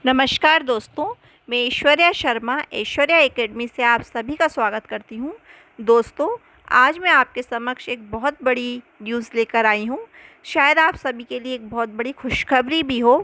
नमस्कार दोस्तों, मैं ऐश्वर्या शर्मा ऐश्वर्या एकेडमी से आप सभी का स्वागत करती हूँ। दोस्तों, आज मैं आपके समक्ष एक बहुत बड़ी न्यूज़ लेकर आई हूँ। शायद आप सभी के लिए एक बहुत बड़ी खुशखबरी भी हो।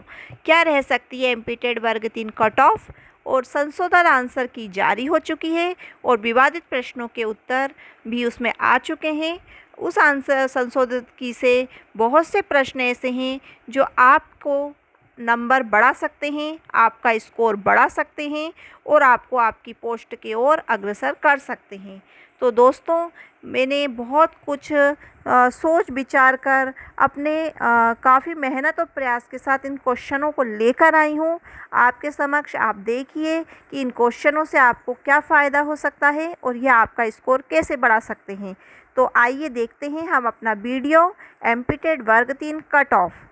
क्या रह सकती है एमपीटेड वर्ग 3 कट ऑफ और संशोधित आंसर की जारी हो चुकी है और विवादित प्रश्नों के उत्तर भी उसमें आ चुके हैं। उस आंसर संशोधित की से बहुत से प्रश्न ऐसे हैं जो आपको नंबर बढ़ा सकते हैं, आपका स्कोर बढ़ा सकते हैं और आपको आपकी पोस्ट की ओर अग्रसर कर सकते हैं। तो दोस्तों, मैंने बहुत कुछ सोच विचार कर अपने काफ़ी मेहनत और प्रयास के साथ इन क्वेश्चनों को लेकर आई हूँ आपके समक्ष। आप देखिए कि इन क्वेश्चनों से आपको क्या फ़ायदा हो सकता है और यह आपका स्कोर कैसे बढ़ा सकते हैं। तो आइए देखते हैं हम अपना वीडियो एमपीटेड वर्ग 3 कट ऑफ।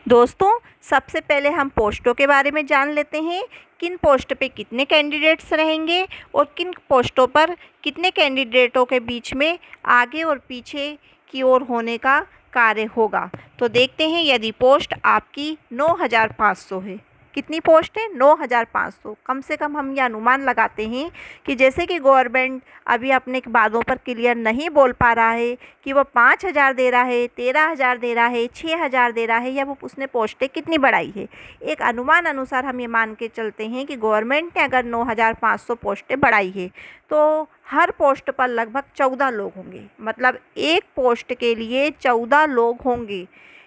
दोस्तों, सबसे पहले हम पोस्टों के बारे में जान लेते हैं। किन पोस्ट पे कितने कैंडिडेट्स रहेंगे और किन पोस्टों पर कितने कैंडिडेटों के बीच में आगे और पीछे की ओर होने का कार्य होगा। तो देखते हैं, यदि पोस्ट आपकी 9500 है। कितनी पोस्ट है? 9500। कम से कम हम यह अनुमान लगाते हैं कि जैसे कि गवर्नमेंट अभी अपने बातों पर क्लियर नहीं बोल पा रहा है कि वो 5000 दे रहा है, 13000 दे रहा है, 6000 दे रहा है, या वो उसने पोस्टें कितनी बढ़ाई है। एक अनुमान अनुसार हम ये मान के चलते हैं कि गवर्नमेंट ने अगर 9500 पोस्टें बढ़ाई है तो हर पोस्ट पर लगभग 14 लोग होंगे। मतलब एक पोस्ट के लिए 14 लोग होंगे।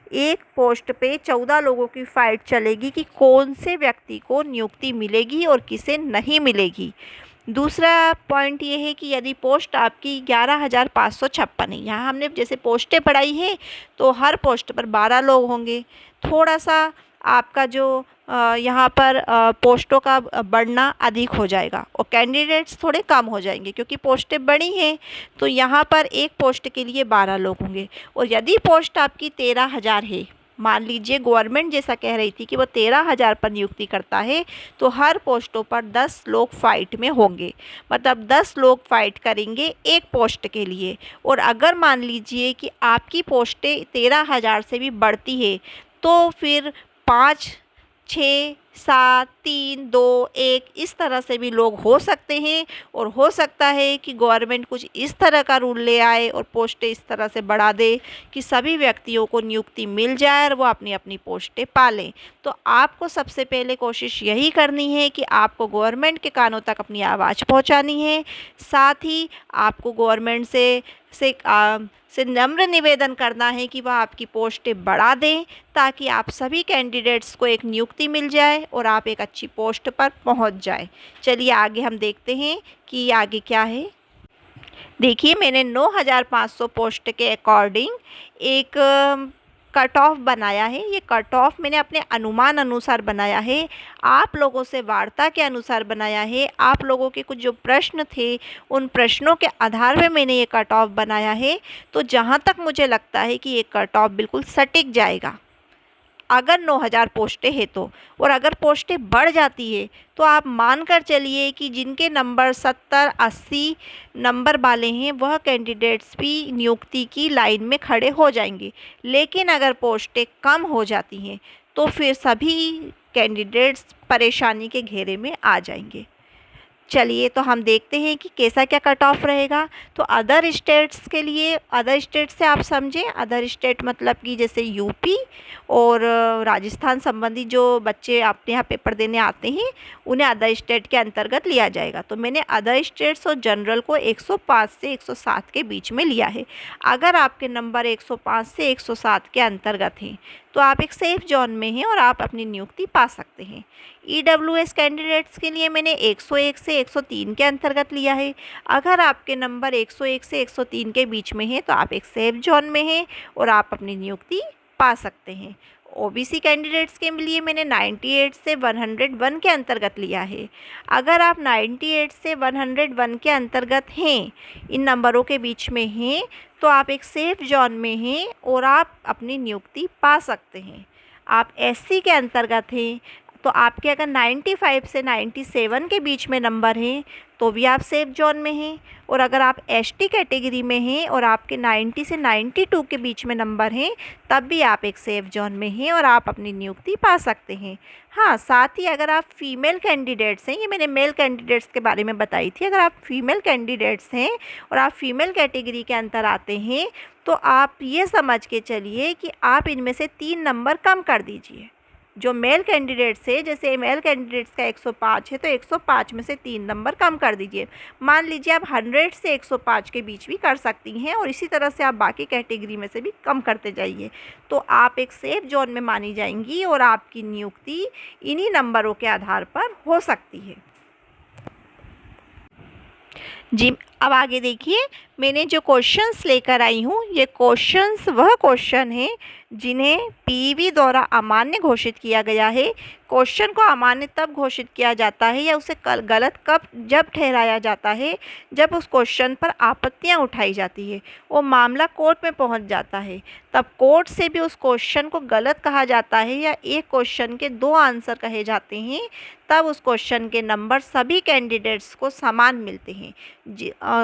एक पोस्ट पे 14 लोगों की फाइट चलेगी कि कौन से व्यक्ति को नियुक्ति मिलेगी और किसे नहीं मिलेगी। दूसरा पॉइंट ये है कि यदि पोस्ट आपकी 11,556 है, यहाँ हमने जैसे पोस्टें बढ़ाई है तो हर पोस्ट पर 12 लोग होंगे। थोड़ा सा आपका जो यहाँ पर पोस्टों का बढ़ना अधिक हो जाएगा और कैंडिडेट्स थोड़े कम हो जाएंगे क्योंकि पोस्टें बड़ी हैं। तो यहाँ पर एक पोस्ट के लिए 12 लोग होंगे। और यदि पोस्ट आपकी 13,000 है, मान लीजिए गवर्नमेंट जैसा कह रही थी कि वो 13,000 पर नियुक्ति करता है, तो हर पोस्टों पर 10 लोग फाइट में होंगे। मतलब 10 लोग फाइट करेंगे एक पोस्ट के लिए। और अगर मान लीजिए कि आपकी पोस्टें 13,000 से भी बढ़ती है तो फिर 5, 6, 7, 3, 2, 1 इस तरह से भी लोग हो सकते हैं। और हो सकता है कि गवर्नमेंट कुछ इस तरह का रूल ले आए और पोस्टें इस तरह से बढ़ा दे कि सभी व्यक्तियों को नियुक्ति मिल जाए और वो अपनी अपनी पोस्टें पालें। तो आपको सबसे पहले कोशिश यही करनी है कि आपको गवर्नमेंट के कानों तक अपनी आवाज़ पहुंचानी है। साथ ही आपको गवर्नमेंट से नम्र निवेदन करना है कि वह आपकी पोस्टें बढ़ा दें ताकि आप सभी कैंडिडेट्स को एक नियुक्ति मिल जाए और आप एक अच्छी पोस्ट पर पहुंच जाए। चलिए आगे हम देखते हैं कि आगे क्या है। देखिए, मैंने 9500 पोस्ट के अकॉर्डिंग एक कट ऑफ बनाया है। ये कट ऑफ मैंने अपने अनुमान अनुसार बनाया है, आप लोगों से वार्ता के अनुसार बनाया है। आप लोगों के कुछ जो प्रश्न थे उन प्रश्नों के आधार पे मैंने ये कट ऑफ बनाया है। तो जहाँ तक मुझे लगता है कि ये कट ऑफ बिल्कुल सटीक जाएगा अगर 9000 पोस्टें हैं तो। और अगर पोस्टें बढ़ जाती है तो आप मान कर चलिए कि जिनके नंबर 70-80 नंबर वाले हैं वह कैंडिडेट्स भी नियुक्ति की लाइन में खड़े हो जाएंगे। लेकिन अगर पोस्टें कम हो जाती हैं तो फिर सभी कैंडिडेट्स परेशानी के घेरे में आ जाएंगे। चलिए तो हम देखते हैं कि कैसा क्या कट ऑफ रहेगा। तो अदर स्टेट्स के लिए, अदर स्टेट से आप समझें, अदर स्टेट मतलब कि जैसे यूपी और राजस्थान संबंधी जो बच्चे अपने यहाँ पेपर देने आते हैं उन्हें अदर स्टेट के अंतर्गत लिया जाएगा। तो मैंने अदर स्टेट्स और जनरल को 105 से 107 के बीच में लिया है। अगर आपके नंबर 105 से 107 के अंतर्गत हैं तो आप एक सेफ जोन में हैं और आप अपनी नियुक्ति पा सकते हैं। EWS कैंडिडेट्स के लिए मैंने 101 से 103 के अंतर्गत लिया है। अगर आपके नंबर 101 से 103 के बीच में हैं तो आप एक सेफ जोन में हैं और आप अपनी नियुक्ति पा सकते हैं। OBC कैंडिडेट्स के लिए मैंने 98 से 101 के अंतर्गत लिया है। अगर आप 98 से 101 के अंतर्गत हैं, इन नंबरों के बीच में हैं, तो आप एक सेफ जोन में हैं और आप अपनी नियुक्ति पा सकते हैं। आप SC के अंतर्गत हैं, तो आपके अगर 95 से 97 के बीच में नंबर हैं तो भी आप सेफ जोन में हैं, और अगर आप एसटी कैटेगरी में हैं और आपके 90 से 92 के बीच में नंबर हैं तब भी आप एक सेफ जोन में हैं और आप अपनी नियुक्ति पा सकते हैं। हाँ, साथ ही अगर आप फीमेल कैंडिडेट्स हैं, ये मैंने मेल कैंडिडेट्स के बारे में बताई थी, अगर आप फीमेल कैंडिडेट्स हैं और आप फीमेल कैटेगरी के अंतर आते हैं तो आप ये समझ के चलिए कि आप इनमें से 3 नंबर कम कर दीजिए। जो मेल कैंडिडेट्स है, जैसे मेल कैंडिडेट्स का 105 है तो 105 में से 3 नंबर कम कर दीजिए। मान लीजिए आप 100 से 105 के बीच भी कर सकती हैं, और इसी तरह से आप बाकी कैटेगरी में से भी कम करते जाइए, तो आप एक सेफ जोन में मानी जाएंगी और आपकी नियुक्ति इन्हीं नंबरों के आधार पर हो सकती है। जी, अब आगे देखिए, मैंने जो क्वेश्चंस लेकर आई हूँ, ये क्वेश्चंस वह क्वेश्चन हैं जिन्हें पीईबी द्वारा अमान्य घोषित किया गया है। क्वेश्चन को अमान्य तब घोषित किया जाता है या उसे गलत जब ठहराया जाता है जब उस क्वेश्चन पर आपत्तियां उठाई जाती है और मामला कोर्ट में पहुंच जाता है, तब कोर्ट से भी उस क्वेश्चन को गलत कहा जाता है या एक क्वेश्चन के 2 आंसर कहे जाते हैं, तब उस क्वेश्चन के नंबर सभी कैंडिडेट्स को समान मिलते हैं।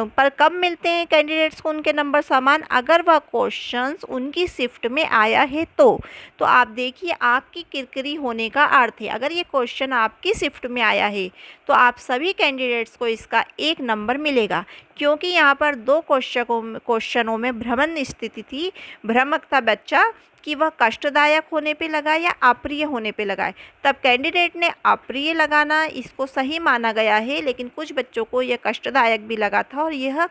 पर कब मिलते हैं कैंडिडेट्स को उनके नंबर समान? अगर वह क्वेश्चंस उनकी शिफ्ट में आया है तो आप देखिए, आपकी किरकिरी होने का अर्थ है, अगर ये क्वेश्चन आपकी शिफ्ट में आया है तो आप सभी कैंडिडेट्स को इसका 1 नंबर मिलेगा, क्योंकि यहाँ पर 2 क्वेश्चनों में भ्रमण स्थिति थी। भ्रमक था बच्चा कि वह कष्टदायक होने पे लगा या अप्रिय होने पे लगाए, तब कैंडिडेट ने अप्रिय लगाना इसको सही माना गया है, लेकिन कुछ बच्चों को यह कष्टदायक भी लगा था और यह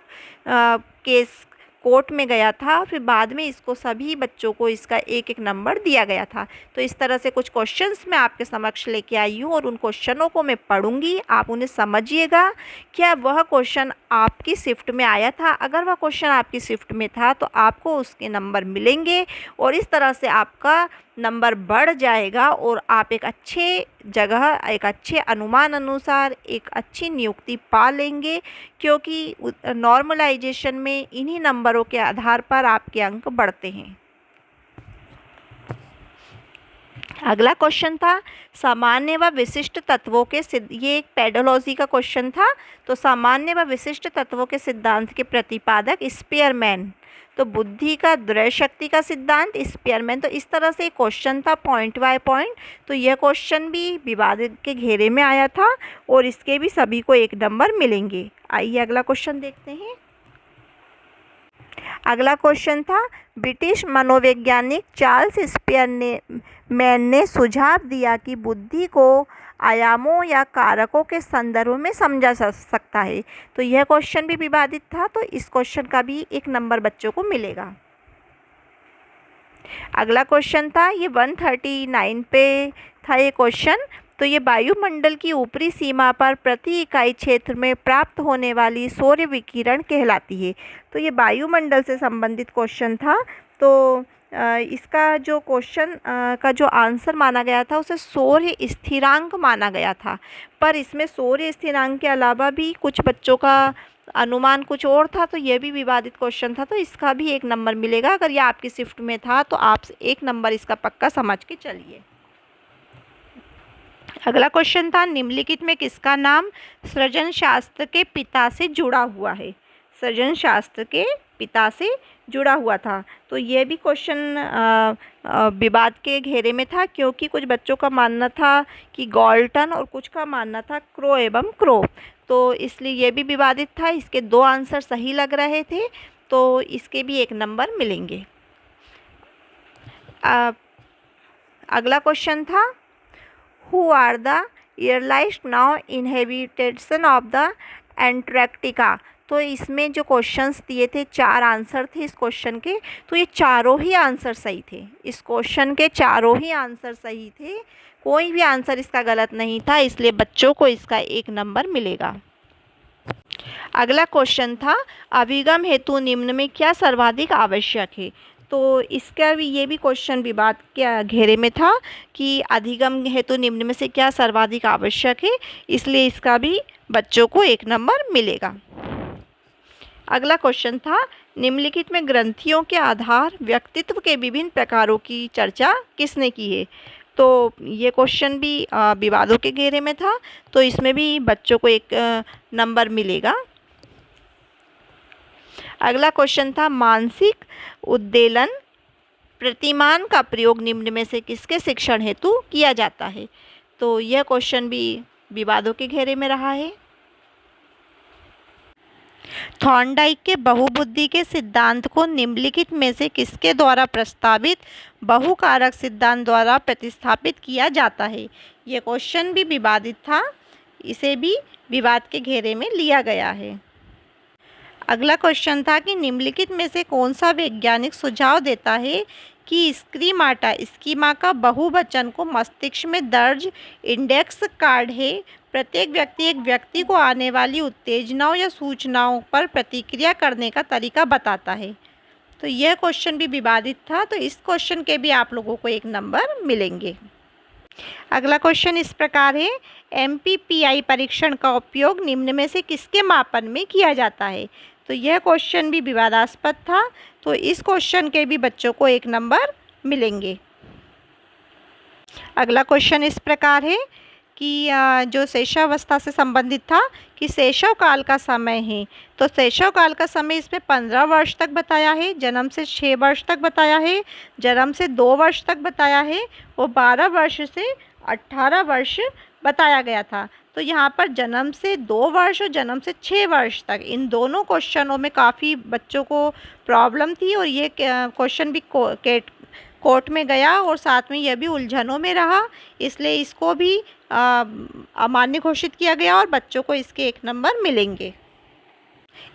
केस कोर्ट में गया था। फिर बाद में इसको सभी बच्चों को इसका 1-1 नंबर दिया गया था। तो इस तरह से कुछ क्वेश्चंस मैं आपके समक्ष लेके आई हूँ और उन क्वेश्चनों को मैं पढ़ूंगी, आप उन्हें समझिएगा। क्या वह क्वेश्चन आपकी शिफ्ट में आया था? अगर वह क्वेश्चन आपकी शिफ्ट में था तो आपको उसके नंबर मिलेंगे और इस तरह से आपका नंबर बढ़ जाएगा और आप एक अच्छे जगह, एक अच्छे अनुमान अनुसार एक अच्छी नियुक्ति पा लेंगे, क्योंकि नॉर्मलाइजेशन में इन्हीं नंबरों के आधार पर आपके अंक बढ़ते हैं। अगला क्वेश्चन था सामान्य व विशिष्ट तत्वों के ये एक पेडोलॉजी का क्वेश्चन था। तो सामान्य व विशिष्ट तत्वों के सिद्धांत के प्रतिपादक स्पीयरमैन, तो बुद्धि का दृढ़ शक्ति का सिद्धांत स्पीयरमैन। तो इस तरह से क्वेश्चन था पॉइंट बाय पॉइंट। तो यह क्वेश्चन भी विवाद के घेरे में आया था और इसके भी सभी को 1 नंबर मिलेंगे। आइए अगला क्वेश्चन देखते हैं। अगला क्वेश्चन था ब्रिटिश मनोवैज्ञानिक चार्ल्स स्पीयरमैन ने सुझाव दिया कि बुद्धि को आयामों या कारकों के संदर्भ में समझा जा सकता है। तो यह क्वेश्चन भी विवादित था, तो इस क्वेश्चन का भी 1 नंबर बच्चों को मिलेगा। अगला क्वेश्चन था, ये 139 पे था ये क्वेश्चन। तो ये वायुमंडल की ऊपरी सीमा पर प्रति इकाई क्षेत्र में प्राप्त होने वाली सौर्य विकिरण कहलाती है। तो ये वायुमंडल से संबंधित क्वेश्चन था। तो इसका जो क्वेश्चन का जो आंसर माना गया था उसे सौर्य स्थिरांक माना गया था, पर इसमें सौर्य स्थिरांक के अलावा भी कुछ बच्चों का अनुमान कुछ और था, तो यह भी विवादित क्वेश्चन था। तो इसका भी 1 नंबर मिलेगा। अगर यह आपकी शिफ्ट में था तो आप 1 नंबर इसका पक्का समझ के चलिए। अगला क्वेश्चन था निम्नलिखित में किसका नाम सृजन शास्त्र के पिता से जुड़ा हुआ है? सृजन शास्त्र के पिता से जुड़ा हुआ था। तो यह भी क्वेश्चन विवाद के घेरे में था, क्योंकि कुछ बच्चों का मानना था कि गॉल्टन और कुछ का मानना था क्रो एवं क्रो, तो इसलिए यह भी विवादित था। इसके 2 आंसर सही लग रहे थे, तो इसके भी 1 नंबर मिलेंगे। अगला क्वेश्चन था who are the earliest now inhabitation of the Antarctica. तो इसमें जो क्वेश्चंस दिए थे 4 आंसर थे इस क्वेश्चन के, तो ये चारों ही आंसर सही थे। इस क्वेश्चन के चारों ही आंसर सही थे, कोई भी आंसर इसका गलत नहीं था, इसलिए बच्चों को इसका 1 नंबर मिलेगा। अगला क्वेश्चन था अभिगम हेतु निम्न में क्या सर्वाधिक आवश्यक है? तो इसका भी ये भी क्वेश्चन विवाद के घेरे में था कि अधिगम हेतु निम्न में से क्या सर्वाधिक आवश्यक है, इसलिए इसका भी बच्चों को 1 नंबर मिलेगा। अगला क्वेश्चन था निम्नलिखित में ग्रंथियों के आधार व्यक्तित्व के विभिन्न प्रकारों की चर्चा किसने की है? तो ये क्वेश्चन भी विवादों के घेरे में था, तो इसमें भी बच्चों को एक नंबर मिलेगा। अगला क्वेश्चन था मानसिक उद्वेलन प्रतिमान का प्रयोग निम्न में से किसके शिक्षण हेतु किया जाता है। तो यह क्वेश्चन भी विवादों के घेरे में रहा है। थॉर्नडाइक के बहुबुद्धि के सिद्धांत को निम्नलिखित में से किसके द्वारा प्रस्तावित बहुकारक सिद्धांत द्वारा प्रतिस्थापित किया जाता है। यह क्वेश्चन भी विवादित था, इसे भी विवाद के घेरे में लिया गया है। अगला क्वेश्चन था कि निम्नलिखित में से कौन सा वैज्ञानिक सुझाव देता है कि स्कीमाटा स्कीमा का बहुवचन को मस्तिष्क में दर्ज इंडेक्स कार्ड है। प्रत्येक व्यक्ति एक व्यक्ति को आने वाली उत्तेजनाओं या सूचनाओं पर प्रतिक्रिया करने का तरीका बताता है। तो यह क्वेश्चन भी विवादित था, तो इस क्वेश्चन के भी आप लोगों को एक नंबर मिलेंगे। अगला क्वेश्चन इस प्रकार है, MPPI परीक्षण का उपयोग निम्न में से किसके मापन में किया जाता है। तो यह क्वेश्चन भी विवादास्पद था, तो इस क्वेश्चन के भी बच्चों को एक नंबर मिलेंगे। अगला क्वेश्चन इस प्रकार है कि जो शैशवावस्था से संबंधित था कि शैशव काल का समय है, तो शैशव काल का समय इसमें 15 वर्ष तक बताया है, जन्म से 6 वर्ष तक बताया है, जन्म से 2 वर्ष तक बताया है और 12 वर्ष से 18 वर्ष बताया गया था। तो यहाँ पर जन्म से 2 वर्ष और जन्म से 6 वर्ष तक, इन दोनों क्वेश्चनों में काफ़ी बच्चों को प्रॉब्लम थी और ये क्वेश्चन भी कोर्ट में गया और साथ में यह भी उलझनों में रहा, इसलिए इसको भी अमान्य घोषित किया गया और बच्चों को इसके 1 नंबर मिलेंगे।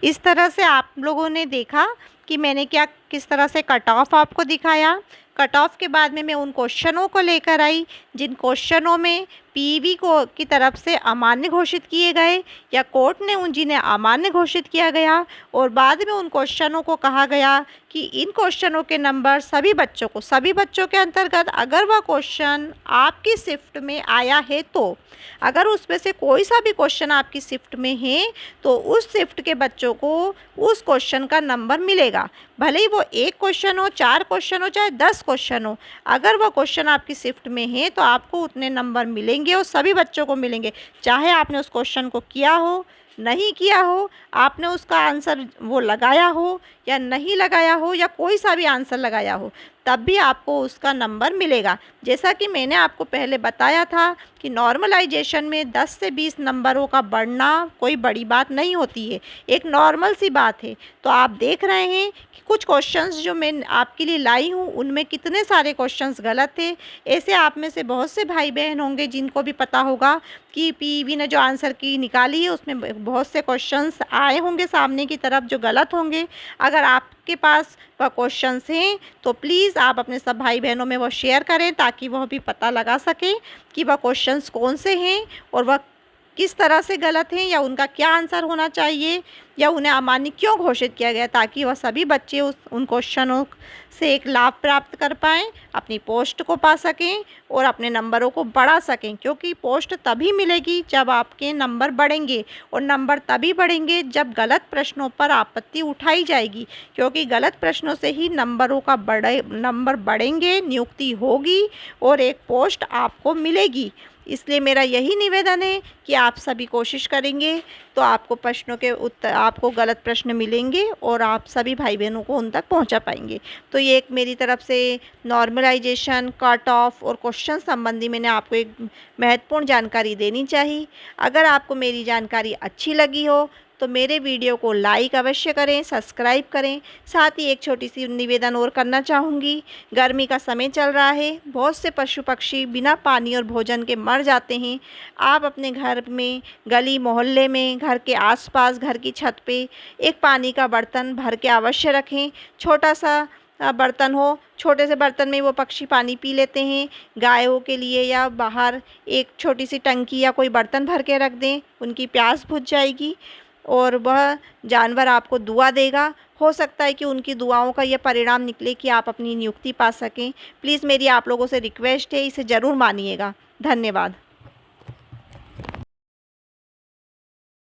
इस तरह से आप लोगों ने देखा कि मैंने किस तरह से कट ऑफ आपको दिखाया। कट ऑफ के बाद में मैं उन क्वेश्चनों को लेकर आई जिन क्वेश्चनों में पीवी की तरफ से अमान्य घोषित किए गए या कोर्ट ने जिन्हें अमान्य घोषित किया गया, और बाद में उन क्वेश्चनों को कहा गया कि इन क्वेश्चनों के नंबर सभी बच्चों के अंतर्गत अगर वह क्वेश्चन आपकी शिफ्ट में आया है, तो अगर उसमें से कोई सा भी क्वेश्चन आपकी शिफ्ट में है तो उस शिफ्ट के बच्चों को उस क्वेश्चन का नंबर मिलेगा, भले ही वो 1 क्वेश्चन हो, 4 क्वेश्चन हो, चाहे 10 क्वेश्चन हो। अगर वह क्वेश्चन आपकी शिफ्ट में है तो आपको उतने नंबर मिलेंगे और सभी बच्चों को मिलेंगे, चाहे आपने उस क्वेश्चन को किया हो, नहीं किया हो, आपने उसका आंसर वो लगाया हो या नहीं लगाया हो, या कोई सा भी आंसर लगाया हो, तब भी आपको उसका नंबर मिलेगा। जैसा कि मैंने आपको पहले बताया था कि नॉर्मलाइजेशन में 10 से 20 नंबरों का बढ़ना कोई बड़ी बात नहीं होती है, एक नॉर्मल सी बात है। तो आप देख रहे हैं कि कुछ क्वेश्चंस जो मैं आपके लिए लाई हूँ उनमें कितने सारे क्वेश्चंस गलत थे। ऐसे आप में से बहुत से भाई बहन होंगे जिनको भी पता होगा कि पीवी ने जो आंसर की निकाली है उसमें बहुत से क्वेश्चंस आए होंगे सामने की तरफ जो गलत होंगे। अगर आपके पास वह क्वेश्चंस हैं तो प्लीज़ आप अपने सब भाई बहनों में वो शेयर करें ताकि वह भी पता लगा सकें कि वह क्वेश्चंस कौन से हैं और वह किस तरह से गलत हैं या उनका क्या आंसर होना चाहिए या उन्हें अमान्य क्यों घोषित किया गया, ताकि वह सभी बच्चे उन क्वेश्चनों से एक लाभ प्राप्त कर पाएँ, अपनी पोस्ट को पा सकें और अपने नंबरों को बढ़ा सकें। क्योंकि पोस्ट तभी मिलेगी जब आपके नंबर बढ़ेंगे, और नंबर तभी बढ़ेंगे जब गलत प्रश्नों पर आपत्ति उठाई जाएगी, क्योंकि गलत प्रश्नों से ही नंबरों का नंबर बढ़ेंगे, नियुक्ति होगी और एक पोस्ट आपको मिलेगी। इसलिए मेरा यही निवेदन है कि आप सभी कोशिश करेंगे तो आपको प्रश्नों के उत्तर, आपको गलत प्रश्न मिलेंगे और आप सभी भाई बहनों को उन तक पहुंचा पाएंगे। तो ये एक मेरी तरफ से नॉर्मलाइजेशन, कट ऑफ और क्वेश्चन संबंधी मैंने आपको एक महत्वपूर्ण जानकारी देनी चाहिए। अगर आपको मेरी जानकारी अच्छी लगी हो तो मेरे वीडियो को लाइक अवश्य करें, सब्सक्राइब करें। साथ ही एक छोटी सी निवेदन और करना चाहूँगी, गर्मी का समय चल रहा है, बहुत से पशु पक्षी बिना पानी और भोजन के मर जाते हैं। आप अपने घर में, गली मोहल्ले में, घर के आसपास, घर की छत पे एक पानी का बर्तन भर के अवश्य रखें। छोटा सा बर्तन हो, छोटे से बर्तन में वो पक्षी पानी पी लेते हैं। गायों के लिए या बाहर एक छोटी सी टंकी या कोई बर्तन भर के रख दें, उनकी प्यास बुझ जाएगी और वह जानवर आपको दुआ देगा। हो सकता है कि उनकी दुआओं का यह परिणाम निकले कि आप अपनी नियुक्ति पा सकें। प्लीज़ मेरी आप लोगों से रिक्वेस्ट है, इसे ज़रूर मानिएगा। धन्यवाद।